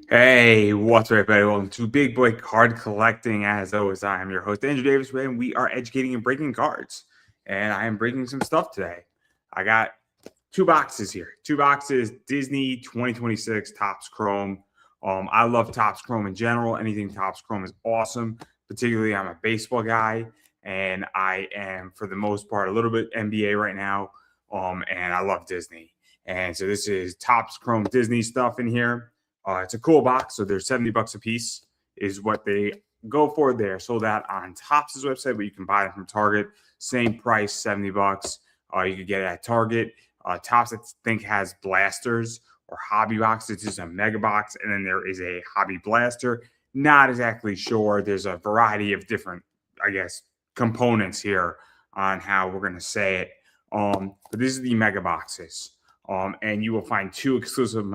Hey, what's up, everybody? Welcome to Big Boy Card Collecting. As always, I am your host, Andrew Davis, and we are educating and breaking cards. And I am breaking some stuff today. I got two boxes here. Two boxes, Disney 2026 Topps Chrome. I love Topps Chrome in general. Anything Topps Chrome is awesome. Particularly, I'm a baseball guy, and I am, for the most part, a little bit NBA right now. And I love Disney. And so this is Topps Chrome Disney stuff in here. It's a cool box, so they're $70 a piece is what they go for. They're sold out on Topps' website, but you can buy them from Target. Same price, $70. You could get it at Target. Topps, I think, has blasters or hobby boxes. It's just a mega box, and then there is a hobby blaster. Not exactly sure. There's a variety of different, I guess, components here on how we're going to say it. But this is the mega boxes. And you will find two exclusive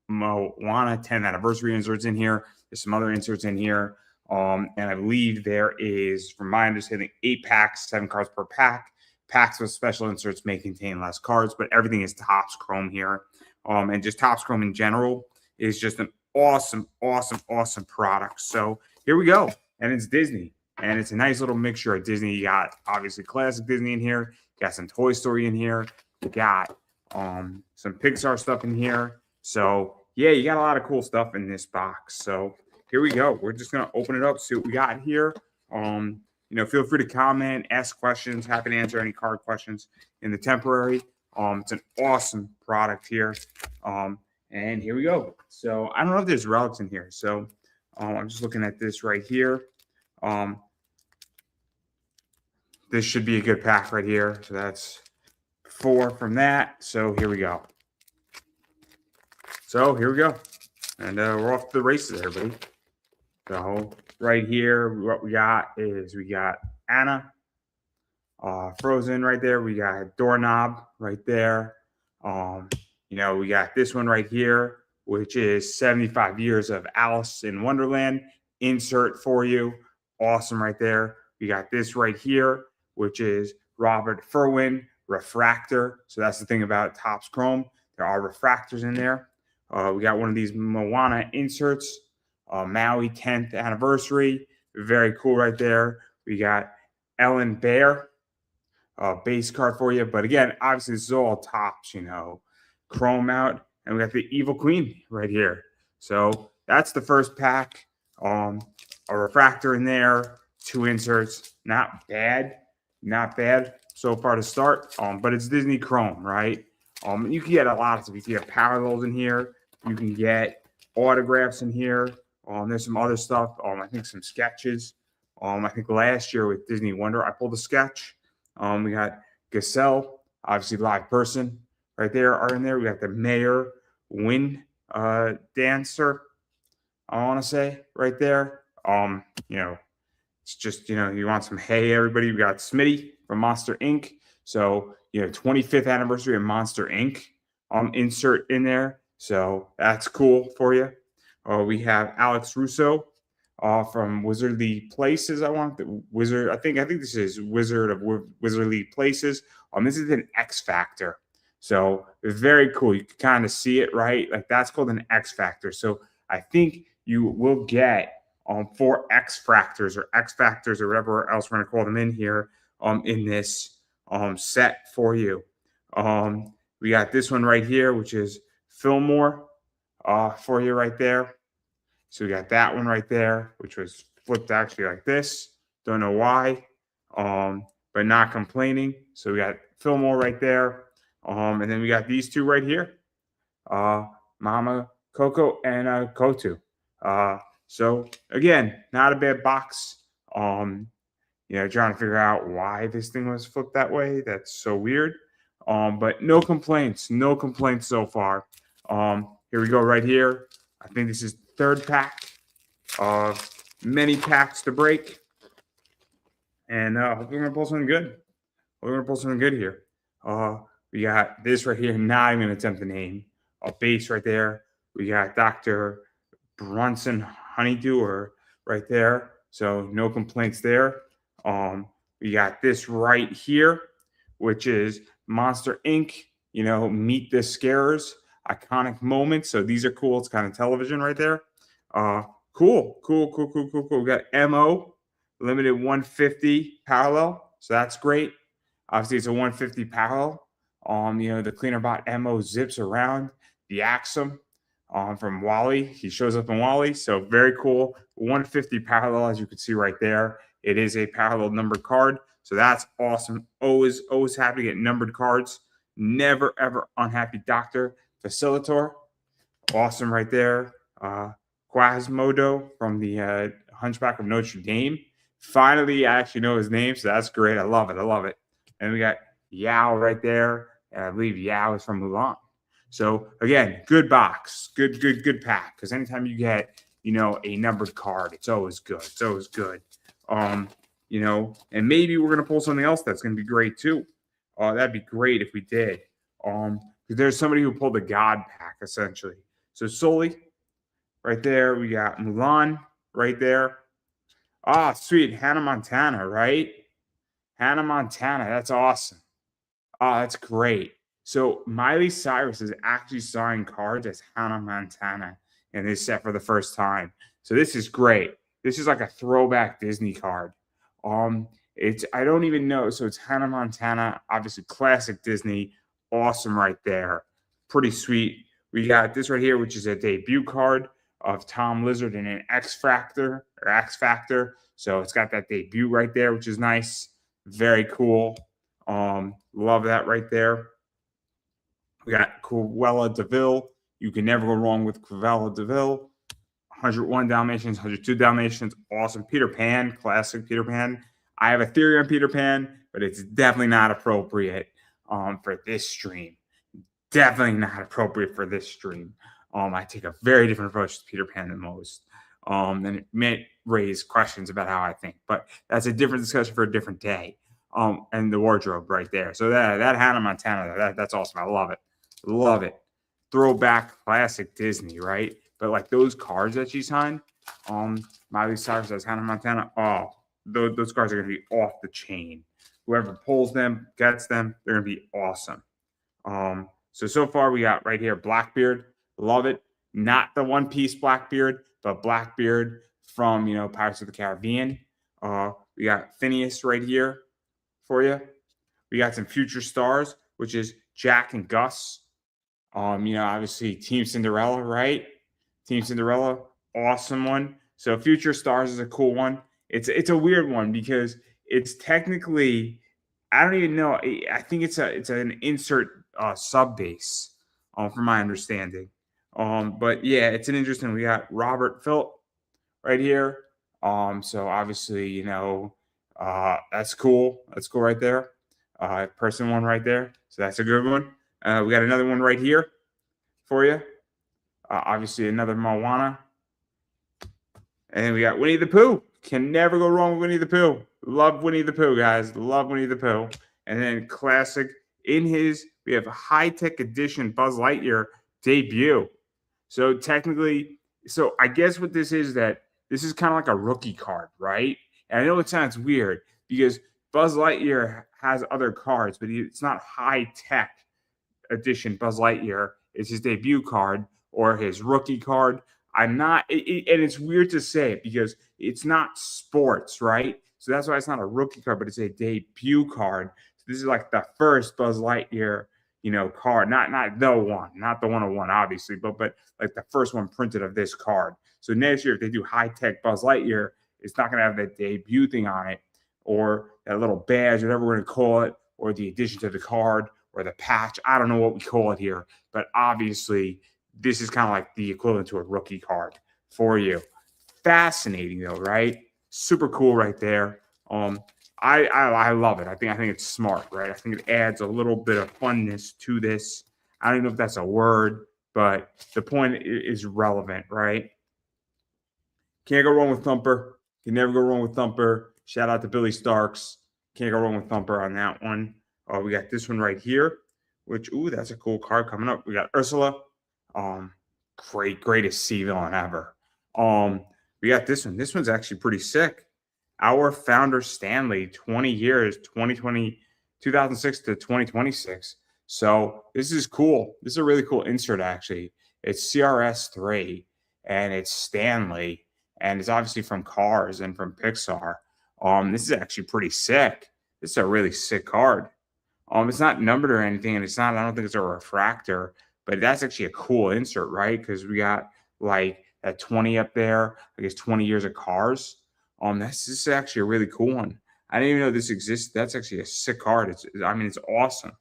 Moana 10th anniversary inserts in here. There's some other inserts in here. And I believe there is, from my understanding, 8 packs, 7 cards per pack. Packs with special inserts may contain less cards, but everything is Topps Chrome here. And just Topps Chrome in general is just an awesome, awesome, awesome product. So here we go. And it's Disney. And it's a nice little mixture of Disney. You got, obviously, classic Disney in here. You got some Toy Story in here. You got some Pixar stuff in here. So, yeah, you got a lot of cool stuff in this box. So here we go. We're just going to open it up, see what we got here. Feel free to comment, ask questions. Happy to answer any card questions in the temporary. It's an awesome product here. And here we go. So I don't know if there's relics in here. So I'm just looking at this right here. This should be a good pack right here. So that's 4 from that. So here we go. So here we go. And we're off to the races, everybody. So right here, what we got is we got Anna, Frozen right there. We got Doorknob right there. We got this one right here, which is 75 years of Alice in Wonderland. Insert for you. Awesome right there. We got this right here, which is Robert Furwin Refractor. So that's the thing about Topps Chrome. There are refractors in there. We got one of these Moana inserts, Maui 10th anniversary. Very cool right there. We got Ellen Bear, base card for you. But again, obviously, this is all Topps, Chrome out. And we got the Evil Queen right here. So that's the first pack. A refractor in there, 2 inserts. Not bad. Not bad so far to start. But it's Disney Chrome, right? You can get a lot of stuff. You can get parallels in here. You can get autographs in here. There's some other stuff. I think some sketches. I think last year with Disney Wonder, I pulled a sketch. We got Gazelle, obviously live person right there are in there. We got the Mayor Wind dancer, I want to say right there. It's just, you want some hey, everybody. We got Smitty from Monster Inc. So, 25th anniversary of Monster Inc. Insert in there. So that's cool for you. We have Alex Russo from Wizardly Places. I think this is Wizard of Wizardly Places. This is an X Factor. So very cool. You can kind of see it, right? Like that's called an X Factor. So I think you will get 4 X Factors or X Factors or whatever else we're going to call them in here in this set for you. We got this one right here, which is Fillmore for you right there. So we got that one right there, which was flipped actually like this. Don't know why, but not complaining. So we got Fillmore right there. And then we got these 2 right here, Mama Coco and Kotu. So again, not a bad box. Trying to figure out why this thing was flipped that way. That's so weird. But no complaints so far. Here we go right here. I think this is the 3rd pack of many packs to break. And hopefully we're going to pull something good. Here. We got this right here. Not even going to attempt the name. A base right there. We got Dr. Bronson Honeydew right there. So no complaints there. We got this right here, which is Monster Inc. Meet the Scarers, iconic moments. So these are cool. It's kind of television right there. Cool. We got MO, limited 150 parallel. So that's great. Obviously, it's a 150 parallel. The cleaner bot MO zips around the Axum from Wally. He shows up in Wally. So very cool. 150 parallel, as you can see right there. It is a parallel numbered card. So that's awesome. Always happy to get numbered cards. Never, ever unhappy Dr. Facilitor. Awesome right there. Quasimodo from the Hunchback of Notre Dame. Finally, I actually know his name, so that's great. I love it. And we got Yao right there. And I believe Yao is from Mulan. So again, good box, good pack. Because anytime you get, a numbered card, it's always good. And maybe we're gonna pull something else that's gonna be great too. That'd be great if we did. Because there's somebody who pulled the God pack essentially. So Sully, right there. We got Mulan right there. Ah, sweet. Hannah Montana, right? Hannah Montana. That's awesome. Oh, that's great. So Miley Cyrus is actually signing cards as Hannah Montana in this set for the first time. So this is great. This is like a throwback Disney card. I don't even know. So it's Hannah Montana, obviously classic Disney. Awesome right there. Pretty sweet. We got this right here, which is a debut card of Tom Lizard in an X Factor. So it's got that debut right there, which is nice. Very cool. Love that right there. We got Cruella DeVille. You can never go wrong with Cruella DeVille. 101 Dalmatians, 102 Dalmatians. Awesome. Peter Pan, classic Peter Pan. I have a theory on Peter Pan, but it's definitely not appropriate for this stream. Definitely not appropriate for this stream. I take a very different approach to Peter Pan than most. And it may raise questions about how I think, but that's a different discussion for a different day. And the wardrobe right there. So that Hannah Montana, that's awesome. I love it. Throwback classic Disney, right? But like those cards that she signed, Miley Cyrus as Hannah Montana, those cards are gonna be off the chain. Whoever pulls them, gets them, they're gonna be awesome. So far we got right here Blackbeard. Love it. Not the One Piece Blackbeard, but Blackbeard from Pirates of the Caribbean. We got Phineas right here for you. We got some future stars, which is Jack and Gus. Obviously Team Cinderella, right? Team Cinderella, awesome one. So future stars is a cool one. It's a weird one because it's technically, I don't even know. I think it's an insert sub base, from my understanding. But yeah, it's an interesting. We got Robert Phillip right here. So obviously, that's cool. That's cool right there. Person one right there. So that's a good one. We got another one right here for you. Obviously, another Moana. And then we got Winnie the Pooh. Can never go wrong with Winnie the Pooh. Love Winnie the Pooh, guys. Love Winnie the Pooh. And then classic we have a high-tech edition Buzz Lightyear debut. So technically, I guess what this is that this is kind of like a rookie card, right? And I know it sounds weird because Buzz Lightyear has other cards, but it's not high-tech edition Buzz Lightyear. It's his debut card or his rookie card. And it's weird to say it because it's not sports, right? So that's why it's not a rookie card, but it's a debut card. So this is like the first Buzz Lightyear, card, not the one, not the 101, obviously, but like the first one printed of this card. So next year, if they do high-tech Buzz Lightyear, it's not going to have that debut thing on it or that little badge, whatever we're going to call it, or the addition to the card or the patch. I don't know what we call it here, but obviously this is kind of like the equivalent to a rookie card for you. Fascinating though, right? Super cool right there. I love it. I think it's smart, right? I think it adds a little bit of funness to this. I don't know if that's a word, but the point is relevant, right? Can't go wrong with Thumper. Can never go wrong with Thumper. Shout out to Billy Starks. Can't go wrong with Thumper on that one. We got this one right here, which, that's a cool card coming up. We got Ursula. Greatest sea villain ever. We got this one. This one's actually pretty sick. Our founder Stanley, 20 years, 2006 to 2026. So this is cool. This is a really cool insert, actually. It's CRS3. and it's Stanley, and it's obviously from Cars and from Pixar. This is actually pretty sick. This is a really sick card. It's not numbered or anything, and it's not. I don't think it's a refractor, but that's actually a cool insert, right? Because we got like that 20 up there. I guess 20 years of Cars. This is actually a really cool one. I didn't even know this existed. That's actually a sick card. I mean, it's awesome.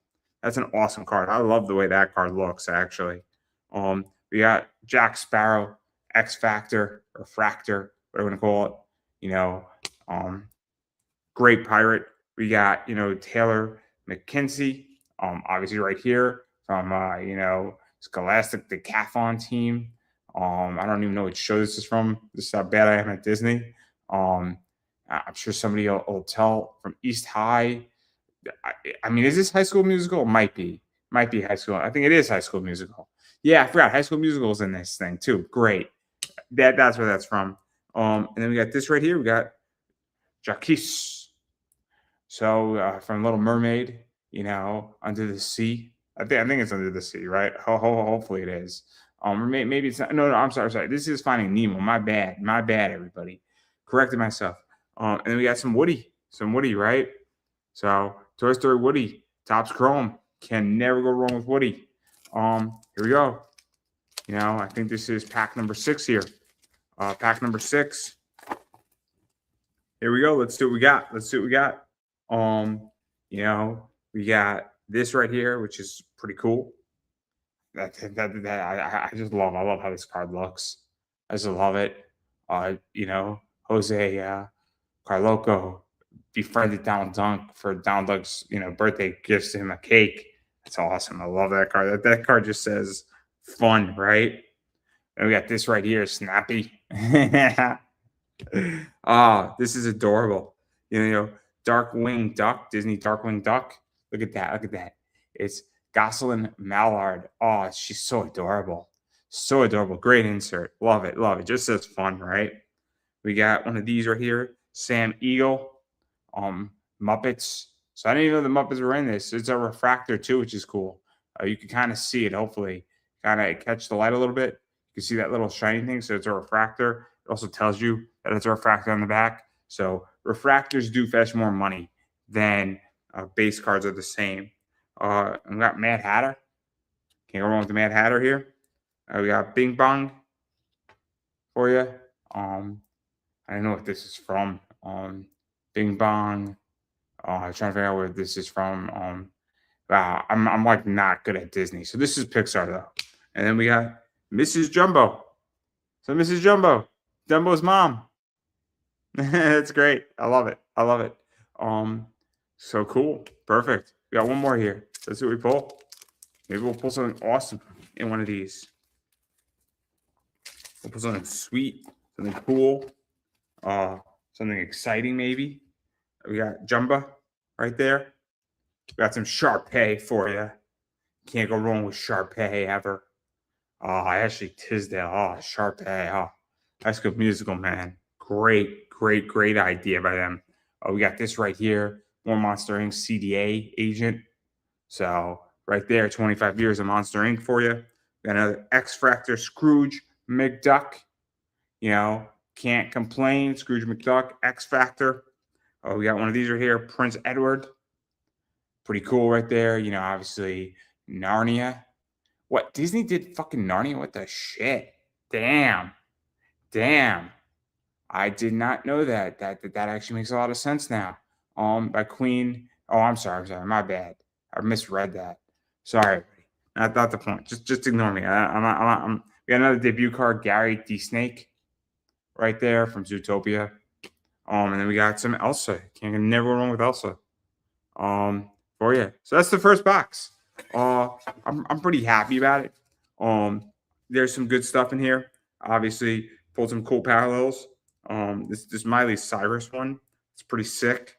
That's an awesome card. I love the way that card looks, actually. We got Jack Sparrow, X Factor, Refractor, whatever you want to call it. You know, great pirate. We got, Taylor McKenzie, obviously right here from, Scholastic Decathlon team. I don't even know what show this is from. This is how bad I am at Disney. I'm sure somebody will tell from East High. I mean, is this High School Musical? It might be. Might be High School. I think it is High School Musical. Yeah, I forgot. High School Musical's in this thing too. Great. That's where that's from. And then we got this right here. We got Jaquise. So from Little Mermaid, Under the Sea. I think it's Under the Sea, right? Hopefully it is. Or maybe it's not. No, I'm sorry. This is Finding Nemo. My bad, everybody. Corrected myself. And then we got some Woody, right? So Toy Story Woody, Topps Chrome. Can never go wrong with Woody. Here we go. I think this is pack number 6 here. Pack number 6. Here we go. Let's see what we got. We got this right here, which is pretty cool. I just love. I love how this card looks. I just love it. Jose Carloco befriended Donald Dunk for Donald Dunk's birthday, gives him a cake. That's awesome. I love that card. That card just says fun, right? And we got this right here, Snappy. This is adorable. Darkwing Duck, Disney Darkwing Duck. Look at that. It's Gosselin Mallard. Oh, she's so adorable. Great insert. Love it. Just says fun, right? We got one of these right here, Sam Eagle. Muppets. So I didn't even know the Muppets were in this. It's a refractor too, which is cool. You can kind of see it, hopefully. Kind of catch the light a little bit. You can see that little shiny thing. So it's a refractor. It also tells you that it's a refractor on the back. So refractors do fetch more money than base cards are the same. We got Mad Hatter. Can't go wrong with the Mad Hatter here. We got Bing Bong for you. I don't know what this is from. Bing Bong. I'm trying to figure out where this is from. I'm like not good at Disney. So this is Pixar though. And then we got Mrs. Jumbo. So Mrs. Jumbo, Dumbo's mom. That's great. I love it. So cool. Perfect. We got one more here. Let's see what we pull. Maybe we'll pull something awesome in one of these. We'll pull something sweet, something cool, something exciting maybe. We got Jumbo right there. We got some Sharpay for you. Can't go wrong with Sharpay ever. Ashley Tisdale. Sharpay. High School Musical, man. Great idea by them. We got this right here. More Monster Inc. CDA agent. So right there, 25 years of Monster Inc. for you. We got another X-Fractor Scrooge McDuck. Can't complain. Scrooge McDuck, X-Factor. We got one of these right here, Prince Edward. Pretty cool right there. Obviously Narnia. What? Disney did fucking Narnia? What the shit? Damn. I did not know that. That actually makes a lot of sense now. By Queen. Oh, I'm sorry. My bad. I misread that. Sorry. Not the point. Just ignore me. We got another debut card, Gary D. Snake, right there from Zootopia. And then we got some Elsa. Never go wrong with Elsa. For you. So that's the first box. I'm pretty happy about it. There's some good stuff in here. Obviously, pulled some cool parallels. This Miley Cyrus one. It's pretty sick.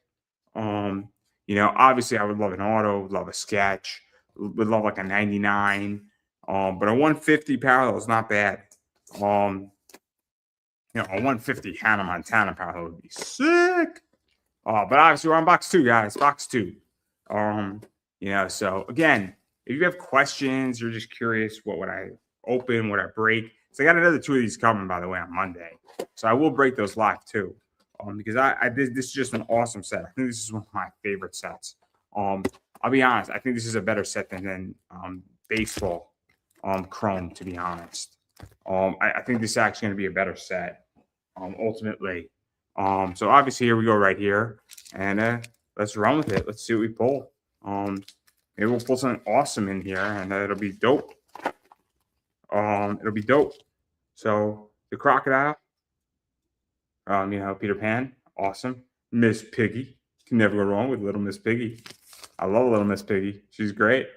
Obviously I would love an auto, love a sketch, would love like a 99. But a 150 parallel is not bad. A 150 Hannah Montana parallel would be sick. But obviously we're on box 2, guys. Box 2. So again, if you have questions, you're just curious, what would I open, what I break, So I got another 2 of these coming, by the way, on Monday. So I will break those live too. Because this is just an awesome set. I think this is one of my favorite sets. I'll be honest, I think this is a better set than baseball Chrome, to be honest. I think this is actually going to be a better set, ultimately. So obviously here we go right here, and let's run with it. Let's see what we pull. Maybe we'll pull something awesome in here, and it'll be dope. It'll be dope. So the crocodile, Peter Pan, awesome. Miss Piggy, can never go wrong with Little Miss Piggy. I love Little Miss Piggy. She's great.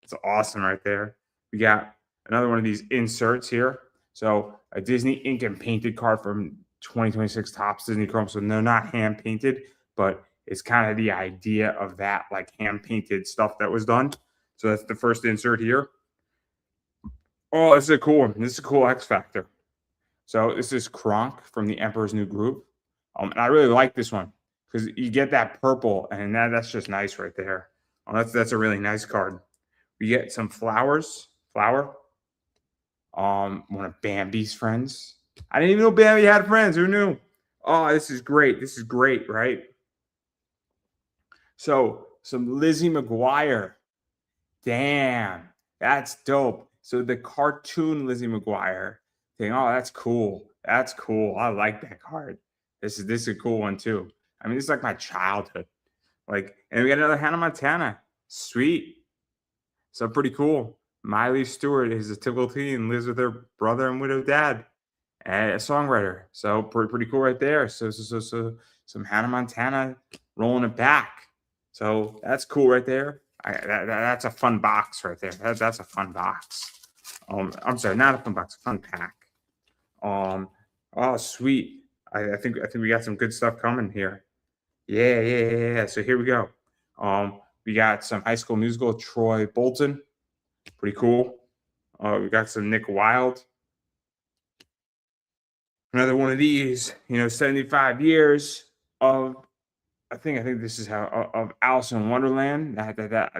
It's awesome right there. We got another one of these inserts here. So a Disney ink and painted card from 2026 Topps Disney Chrome. So they're not hand painted, but it's kind of the idea of that, like hand painted stuff that was done. So that's the first insert here. Oh, this is a cool one. This is a cool X Factor. So this is Kronk from the Emperor's New Groove. And I really like this one because you get that purple, and that's just nice right there. That's a really nice card. We get some flower. One of Bambi's friends. I didn't even know Bambi had friends. Who knew? Oh, this is great. This is great, right? So some Lizzie McGuire. Damn, that's dope. So the cartoon Lizzie McGuire thing. Oh, that's cool. That's cool. I like that card. This is a cool one too. I mean, this is like my childhood. Like, and we got another Hannah Montana. Sweet. So pretty cool. Miley Stewart is a typical teen, lives with her brother and widowed dad, and a songwriter. So pretty cool right there. So some Hannah Montana rolling it back. So that's cool right there. That's a fun box right there. That's a fun box. I'm sorry, not a fun box, a fun pack. Oh sweet. I think we got some good stuff coming here. Yeah. So here we go. We got some High School Musical, Troy Bolton. Pretty cool. We got some Nick Wilde. Another one of these, 75 years of, I think this is how, of Alice in Wonderland.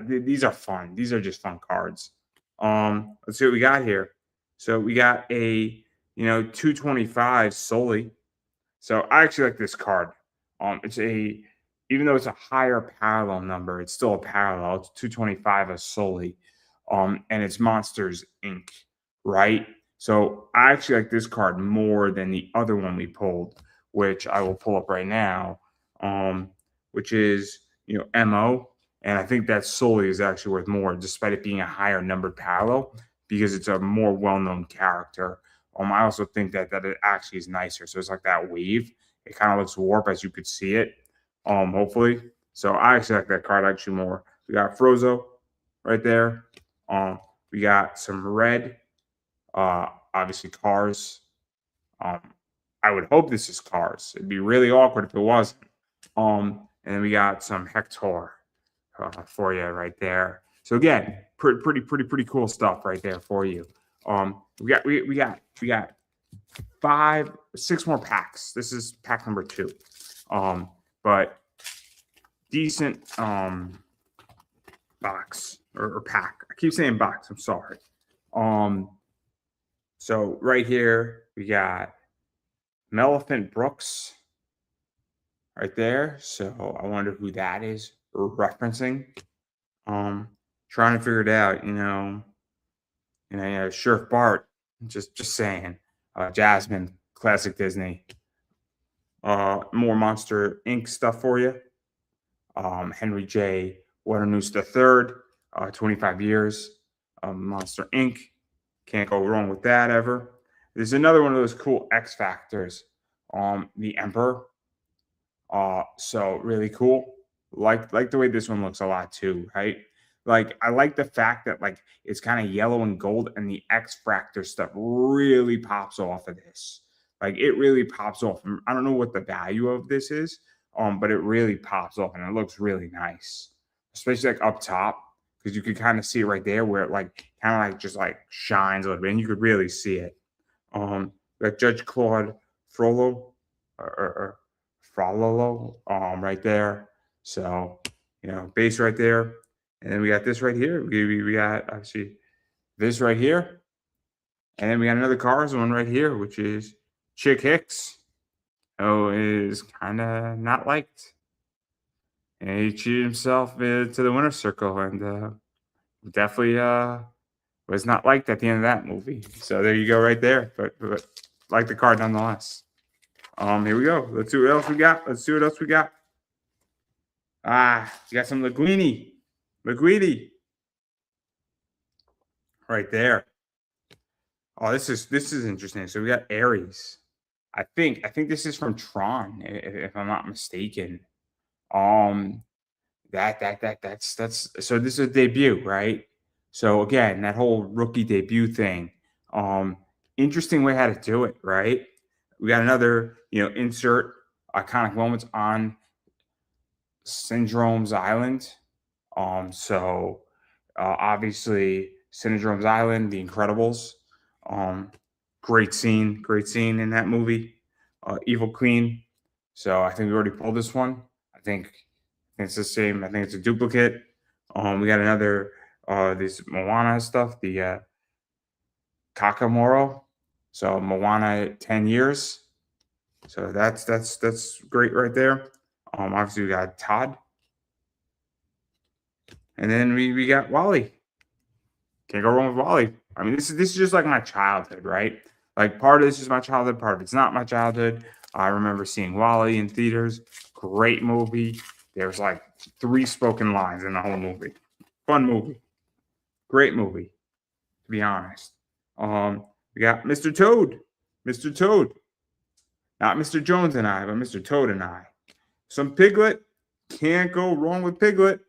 These are fun. These are just fun cards. Let's see what we got here. So we got a, 225 solely. So I actually like this card. Even though it's a higher parallel number, it's still a parallel. It's 225 a solely. And it's Monsters Inc., right? So I actually like this card more than the other one we pulled, which I will pull up right now, which is, MO. And I think that solely is actually worth more, despite it being a higher numbered parallel, because it's a more well-known character. I also think that it actually is nicer. So it's like that wave. It kind of looks warped as you could see it, hopefully. So I actually like that card actually more. We got Frozo right there. We got some red, obviously Cars. I would hope this is Cars. It'd be really awkward if it wasn't. And then we got some Hector for you right there. So again, pretty cool stuff right there for you. We got 6 more packs. This is pack number 2. But decent box or pack. I keep saying box. I'm sorry. So right here we got Melephant Brooks right there. So I wonder who that is referencing. Trying to figure it out. Sheriff Bart. Just saying. Jasmine, classic Disney. More Monster Inc. stuff for you. Henry J. Waternoose III, 25 years. Monster Inc. Can't go wrong with that ever. There's another one of those cool X Factors. The Emperor. So really cool. Like the way this one looks a lot too, right? Like I like the fact that like it's kind of yellow and gold, and the X Factor stuff really pops off of this. Like it really pops off. I don't know what the value of this is, but it really pops off and it looks really nice, especially like up top, because you can kind of see it right there where it like kind of like just like shines a little bit, and you could really see it. Like Judge Claude Frollo or Frollo, right there. So base right there. And then we got this right here. We got obviously this right here. And then we got another Cars one right here, which is Chick Hicks, who is kind of not liked. And he cheated himself to the winner's circle and definitely was not liked at the end of that movie. So there you go right there. But like the card nonetheless. Here we go. Let's see what else we got. You got some Linguini. Right there. Oh, this is interesting. So we got Ares. I think this is from Tron, if I'm not mistaken. Um, that's so this is a debut, right? So again, that whole rookie debut thing. Um, Interesting way how to do it, right? We got another, insert iconic moments on Syndrome's Island. Obviously Syndrome's Island, The Incredibles. Um, great scene in that movie. Evil Queen. So I think we already pulled this one. I think it's the same. I think it's a duplicate. We got another this Moana stuff, the Kakamoro. So Moana 10 years. So that's great right there. Obviously we got Todd. And then we got Wally. Can't go wrong with Wally. I mean, this is just like my childhood, right? Like part of this is my childhood, part of it's not my childhood. I remember seeing Wally in theaters. Great movie. There's like 3 spoken lines in the whole movie. Fun movie. Great movie, to be honest. We got Mr. Toad. Mr. Toad. Not Mr. Jones and I, but Mr. Toad and I. Some Piglet. Can't go wrong with Piglet.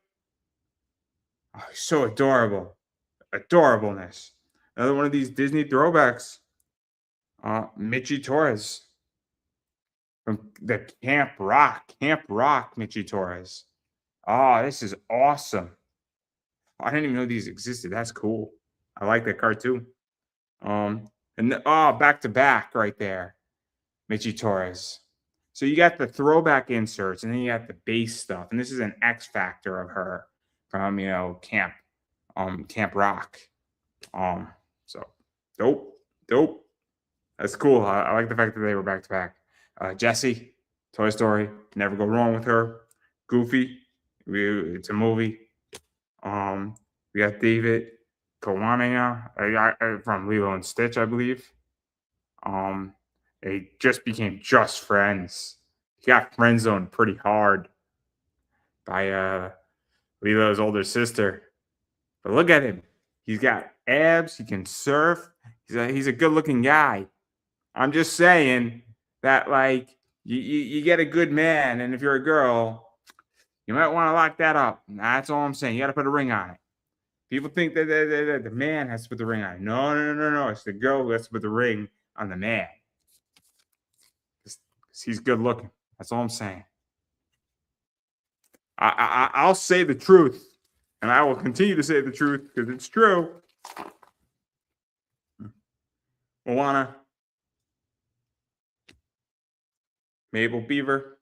Oh, he's so adorable. Adorableness. Another one of these Disney throwbacks. Mitchie Torres from the Camp Rock. Mitchie Torres. Oh, this is awesome. I didn't even know these existed. That's cool. I like that cartoon. Back to back right there. Mitchie Torres. So you got the throwback inserts and then you got the base stuff. And this is an X Factor of her from, Camp Rock. So dope. That's cool. I like the fact that they were back to back. Jessie, Toy Story, never go wrong with her. Goofy, it's a movie. We got David Kawania from Lilo and Stitch, I believe. They just became just friends. He got friend zoned pretty hard by Lilo's older sister. But look at him. He's got abs. He can surf. He's a good looking guy. I'm just saying that, like, you get a good man, and if you're a girl, you might want to lock that up. That's all I'm saying. You got to put a ring on it. People think that the man has to put the ring on it. No. It's the girl who has to put the ring on the man. Because he's good looking. That's all I'm saying. I'll say the truth, and I will continue to say the truth because it's true. Moana. Mabel Beaver.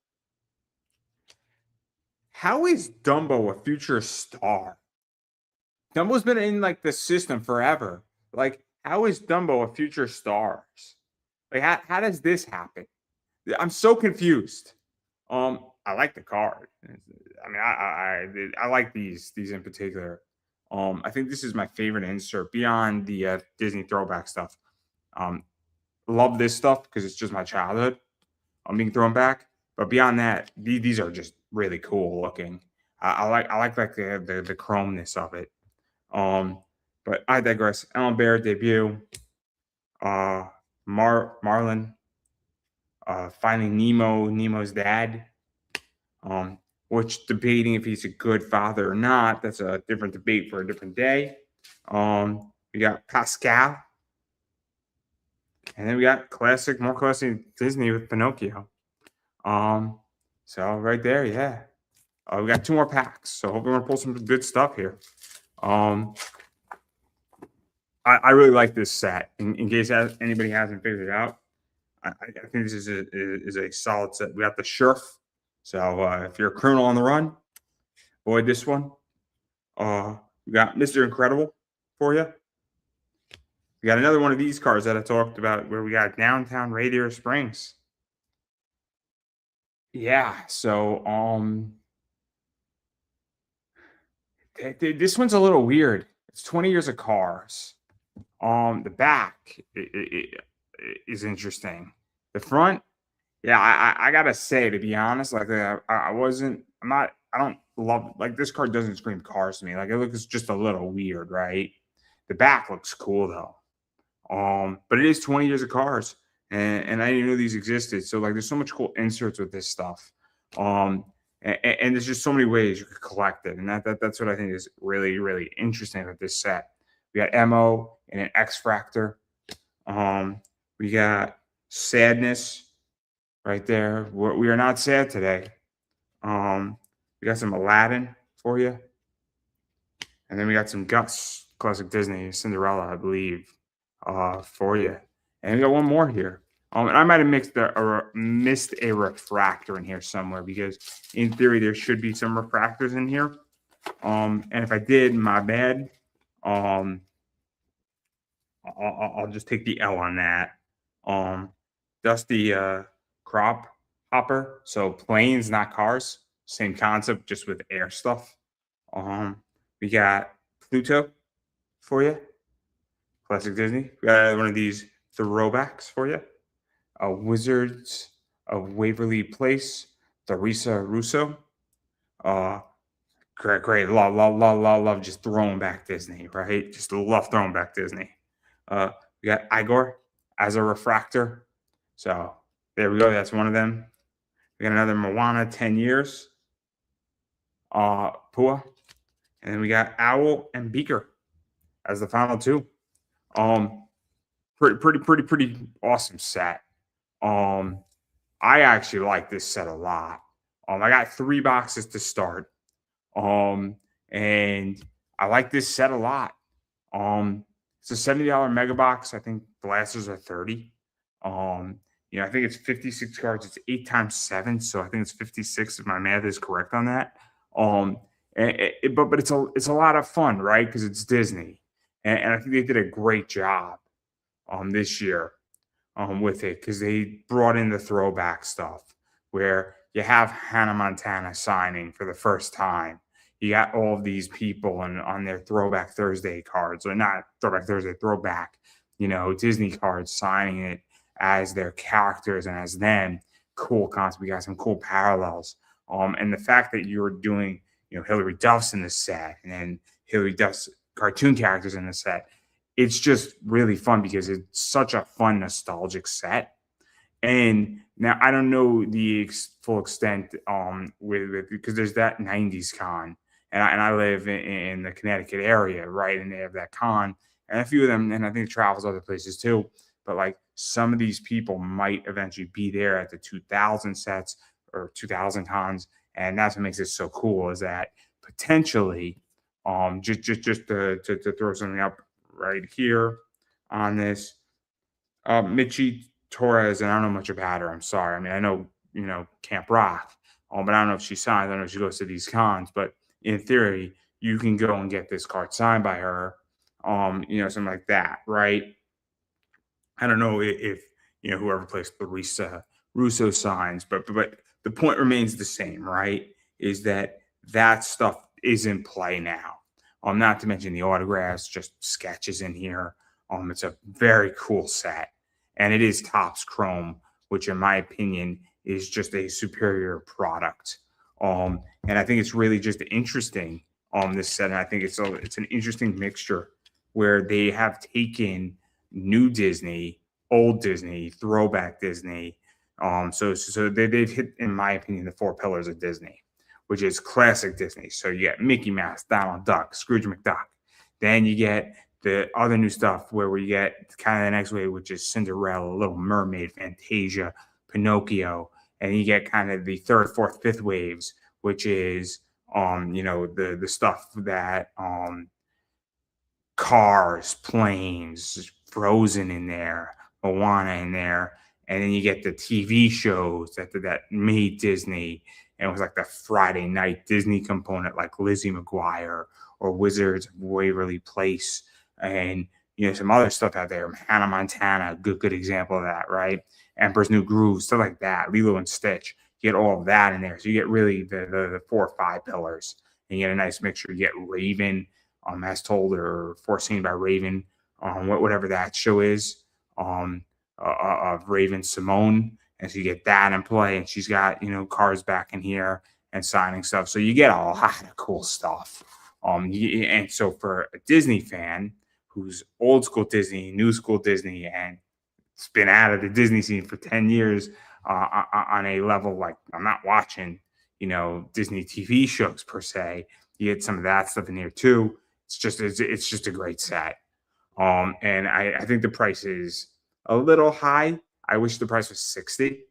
How is Dumbo a future star? Dumbo's been in like the system forever. Like, how is Dumbo a future star? Like, how does this happen? I'm so confused. I like the card. I mean, I like these in particular. I think this is my favorite insert beyond the Disney throwback stuff. Love this stuff because it's just my childhood. I'm being thrown back, but beyond that, these are just really cool looking. I like the chromeness of it. But I digress. Ellen Bear debut. Marlin. Finding Nemo's dad. Which debating if he's a good father or not. That's a different debate for a different day. We got Pascal. And then we got more classic Disney with Pinocchio. So right there, yeah. We got 2 more packs. So hopefully we're gonna pull some good stuff here. I really like this set. In case anybody hasn't figured it out, I think this is a solid set. We got the Sheriff. So if you're a criminal on the run, avoid this one. We got Mr. Incredible for you. We got another one of these cars that I talked about where we got downtown Radiator Springs. Yeah, so this one's a little weird. It's 20 years of cars. The back is interesting. The front, yeah, I gotta say, to be honest, like I wasn't, I'm not, I don't love like this car doesn't scream cars to me. Like it looks just a little weird, right? The back looks cool though. But it is 20 years of cars, and I didn't even know these existed. So like, there's so much cool inserts with this stuff. And there's just so many ways you could collect it, and that's what I think is really really interesting with this set. We got Mo and an X Fractor. Um, we got Sadness right there. We are not sad today. We got some Aladdin for you, and then we got some Gus, classic Disney, Cinderella, I believe, for you. And we got one more here. And I might have missed a refractor in here somewhere because in theory there should be some refractors in here. And if I did, my bad. I'll just take the L on that. That's the crop hopper. So planes, not cars. Same concept, just with air stuff. We got Pluto for you. Classic Disney. We got one of these throwbacks for you. Wizards of Waverly Place, Theresa Russo. Uh, great. Love just throwing back Disney, right? Just love throwing back Disney. We got Igor as a refractor. So there we go. That's one of them. We got another Moana 10 years. Pua. And then we got Owl and Beaker as the final two. Pretty awesome set. I actually like this set a lot. I got 3 boxes to start. And I like this set a lot. It's a $70 mega box. I think blasters are 30. I think it's 56 cards. It's 8 times 7, so I think it's 56 if my math is correct on that. But it's a lot of fun, right? Because it's Disney, and I think they did a great job this year with it because they brought in the throwback stuff where you have Hannah Montana signing for the first time. You got all of these people on their Throwback Thursday cards, or not Throwback Thursday, throwback, Disney cards signing it as their characters and as them. Cool concept. We got some cool parallels. And the fact that you're doing, Hillary Duff's in the set and then Hillary Duff's cartoon characters in the set, it's just really fun because it's such a fun, nostalgic set. And now I don't know the full extent with because there's that 90s con, and I live in the Connecticut area, right? And they have that con, and a few of them, and I think it travels other places too. But like some of these people might eventually be there at the 2000 sets or 2000 cons, and that's what makes it so cool is that potentially, just to throw something up right here on this, Michi Torres, and I don't know much about her. I'm sorry. I mean, I know, Camp Rock, but I don't know if she signs. I don't know if she goes to these cons, but in theory, you can go and get this card signed by her, something like that, right? I don't know if whoever plays Larissa Russo signs, but the point remains the same, right? Is that stuff is in play now. Not to mention the autographs, just sketches in here. It's a very cool set, and it is Topps Chrome, which in my opinion is just a superior product. And I think it's really just interesting this set. And I think it's an interesting mixture where they have taken new Disney, old Disney, throwback Disney. So they've hit, in my opinion, the 4 pillars of Disney, which is classic Disney. So you get Mickey Mouse, Donald Duck, Scrooge McDuck. Then you get the other new stuff where we get kind of the next wave, which is Cinderella, Little Mermaid, Fantasia, Pinocchio. And you get kind of the 3rd, 4th, 5th waves, which is the stuff that Cars, Planes, Frozen in there, Moana in there, and then you get the TV shows that made Disney, and it was like the Friday night Disney component, like Lizzie McGuire or Wizards of Waverly Place, and some other stuff out there. Hannah Montana, good example of that, right? Emperor's New Groove, stuff like that. Lilo and Stitch, you get all of that in there. So you get really the 4 or 5 pillars, and you get a nice mixture. You get Raven, as told or foreseen by Raven, whatever that show is, um, of Raven Simone, and so you get that in play, and she's got cards back in here and signing stuff. So you get a lot of cool stuff. And so for a Disney fan who's old school Disney, new school Disney, and it's been out of the Disney scene for 10 years, on a level like I'm not watching, Disney TV shows per se. You get some of that stuff in here too. It's just a great set. And I think the price is a little high. I wish the price was 60.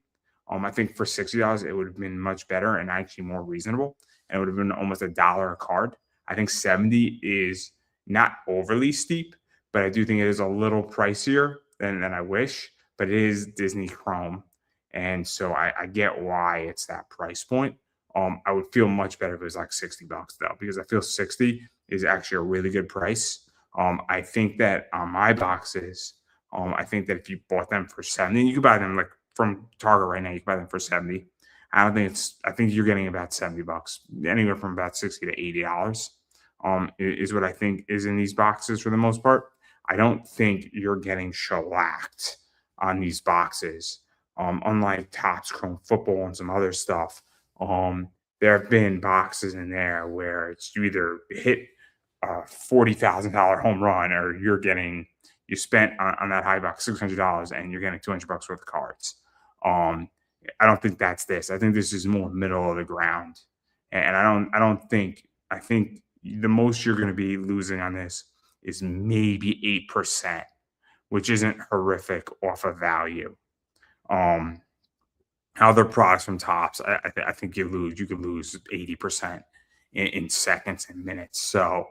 I think for $60 it would have been much better and actually more reasonable, and it would have been almost $1 a card. I think 70 is not overly steep, but I do think it is a little pricier than I wish. But it is Disney Chrome, and so I get why it's that price point. I would feel much better if it was like $60 though, because I feel 60 is actually a really good price. I think that on my boxes, I think that if you bought them for 70, you could buy them like from Target right now. You can buy them for 70. I think you're getting about $70, anywhere from about 60 to $80. Is what I think is in these boxes for the most part. I don't think you're getting shellacked on these boxes. Unlike Topps Chrome Football and some other stuff, there have been boxes in there where it's you either hit a $40,000 home run, or you spent on that high box $600 and you're getting $200 worth of cards. I don't think that's this. I think this is more middle of the ground, and I think the most you're going to be losing on this is maybe 8%, which isn't horrific off of value. Other products from Topps, I think you could lose 80% in seconds and minutes. So,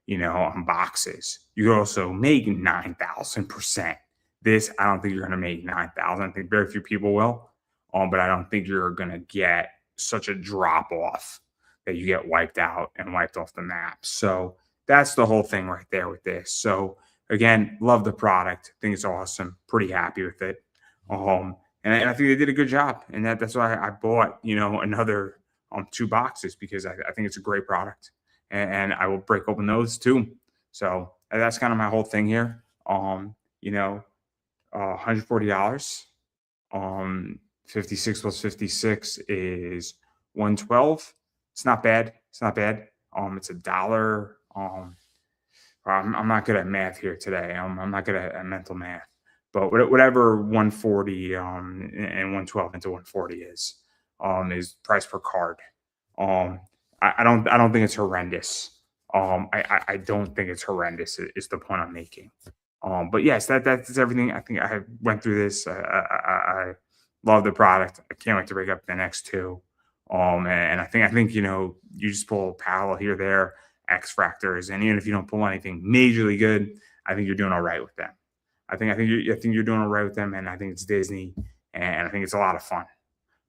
on boxes, you could also make 9,000%. This, I don't think you're going to make 9,000. I think very few people will. But I don't think you're going to get such a drop off that you get wiped out and wiped off the map. So that's the whole thing right there with this. So again, love the product. Think it's awesome. Pretty happy with it. And I think they did a good job. And that's why I bought, another 2 boxes, because I think it's a great product. And I will break open those too. So that's kind of my whole thing here. $140. 56 plus 56 is 112. It's not bad. It's not bad. It's $1. I'm not good at math here today. I'm not good at mental math, but whatever 140 and 112 into 140 is price per card. I don't think it's horrendous. I don't think it's horrendous. Is the point I'm making. But yes, that's everything. I think I went through this. I love the product. I can't wait to break up the next 2. And I think you just pull parallel here, there, X Fractors, and even if you don't pull anything majorly good, I think you're doing all right with them. I think you're doing all right with them, and I think it's Disney, and I think it's a lot of fun.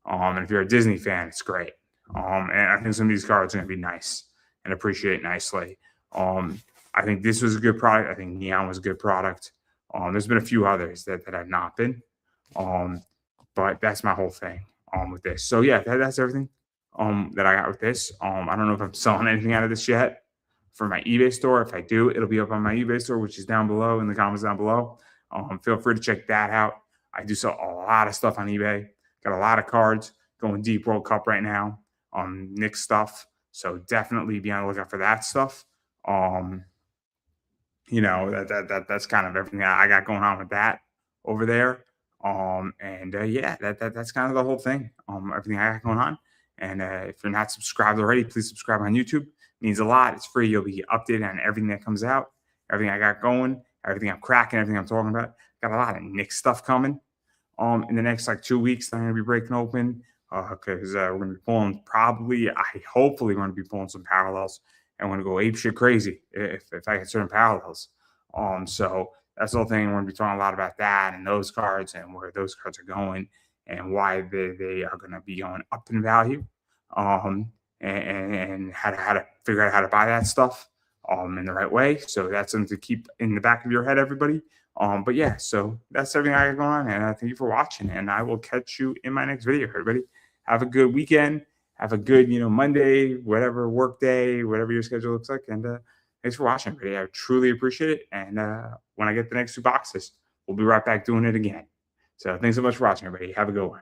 And if you're a Disney fan, it's great. And I think some of these cards are going to be nice and appreciate nicely. I think this was a good product. I think Neon was a good product. There's been a few others that have not been. But that's my whole thing with this. So yeah, that's everything that I got with this. I don't know if I'm selling anything out of this yet for my eBay store. If I do, it'll be up on my eBay store, which is down below in the comments down below. Feel free to check that out. I do sell a lot of stuff on eBay. Got a lot of cards going deep World Cup right now. Nick stuff. So definitely be on the lookout for that stuff. That's kind of everything I got going on with that over there. Yeah, that's kind of the whole thing. Everything I got going on. And if you're not subscribed already, please subscribe on YouTube. It means a lot. It's free. You'll be updated on everything that comes out, everything I got going, everything I'm cracking, everything I'm talking about. Got a lot of Nick stuff coming. In the next 2 weeks, I'm going to be breaking open because we're going to be pulling hopefully we're going to be pulling some parallels, and we're going to go ape shit crazy if I get certain parallels. So that's the whole thing. We're going to be talking a lot about that and those cards and where those cards are going and why they are going to be going up in value, and how to figure out how to buy that stuff. in the right way. So that's something to keep in the back of your head, everybody. But yeah, so that's everything I got going on, and thank you for watching. And I will catch you in my next video, everybody. Have a good weekend. Have a good, Monday, whatever work day, whatever your schedule looks like. And thanks for watching, everybody. I truly appreciate it. And when I get the next 2 boxes, we'll be right back doing it again. So thanks so much for watching, everybody. Have a good one.